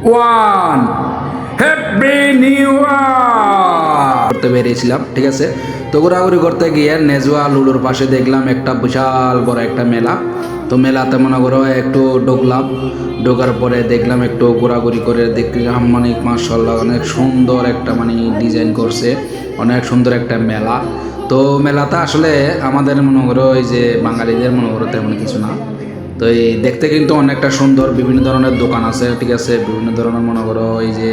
One, happy new year করতে বেরিয়েছিলাম, ঠিক আছে। তো ঘোরাঘুরি করতে গিয়ে নেজুয়া লুলুর পাশে দেখলাম একটা বিশাল বড় একটা মেলা। তো মেলাতে মনে করো একটু ঢুকলাম, ঢোকার পরে দেখলাম একটু ঘোরাঘুরি করে দেখলাম মানে মাশাআল্লাহ অনেক সুন্দর একটা মানে ডিজাইন করছে, অনেক সুন্দর একটা মেলা। তো মেলাতে আসলে আমাদের মনে করো এই যে বাঙালিদের মনে করো তেমন কিছু না। তো এই দেখতে কিন্তু অনেকটা সুন্দর, বিভিন্ন ধরনের দোকান আছে, ঠিক আছে। বিভিন্ন ধরনের মনে করো এই যে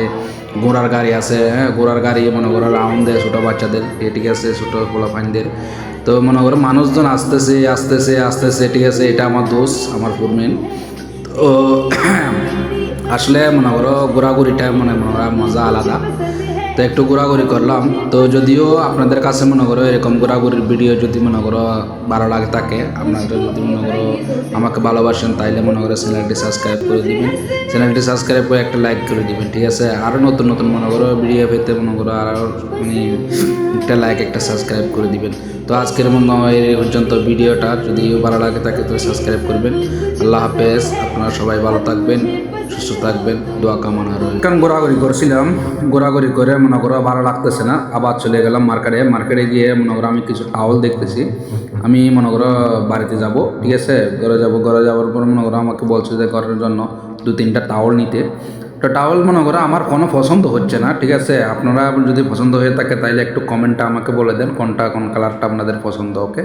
ঘোড়ার গাড়ি আছে, হ্যাঁ ঘোড়ার গাড়ি মনে করো রাউন্ড দেয় ছোটো বাচ্চাদের, ঠিক আছে, ছোটো পোলাপাইনদের। তো মনে করো মানুষজন আসতেছে আসতেছে আসতেছে, ঠিক আছে। এটা আমার দোষ, আমার ফুরমেন। তো আসলে মনে করো ঘোরাঘুরিটা মনে করো মজা আলাদা। তো একটু ঘোরাঘুরি করলাম। তো যদিও আপনাদের কাছে মনে করো এরকম ঘোরাঘুরির ভিডিও যদি মনে করো ভালো লাগে থাকে, আপনারা যদি মনে করো আমাকে ভালোবাসেন, তাইলে মনে করো চ্যানেলটি সাবস্ক্রাইব করে দিবেন। চ্যানেলটি সাবস্ক্রাইব করে একটা লাইক করে দিবেন, ঠিক আছে। আরও নতুন নতুন মনে করো ভিডিও পেতে মনে করো আরও মানে একটা লাইক একটা সাবস্ক্রাইব করে দিবেন। তো আজকের মনে হয় এই পর্যন্ত ভিডিওটা, যদি ভালো লাগে থাকে তো সাবস্ক্রাইব করবেন। আল্লাহ হাফেজ, আপনারা সবাই ভালো থাকবেন, সুস্থ থাকবেন, দোয়া কামনা রইল। কারণ ঘোরাঘুরি করছিলাম, ঘোরাঘুরি করে মনে করো ভালো লাগতেছে না, আবার চলে গেলাম মার্কেটে। মার্কেটে গিয়ে মনে করো আমি কিছু টাওয়াল দেখতেছি। আমি মনে করো বাড়িতে যাব, ঠিক আছে, ঘরে যাব। ঘরে যাওয়ার পর মনে করো আমাকে বলছে যে ঘরের জন্য 2-3টা টাওয়াল নিতে। তো টাওয়াল মনে করো আমার কোনো পছন্দ হচ্ছে না, ঠিক আছে। আপনারা যদি পছন্দ হয়ে থাকে তাইলে একটু কমেন্টটা আমাকে বলে দেন কোনটা কোন কালারটা আপনাদের পছন্দ, ওকে।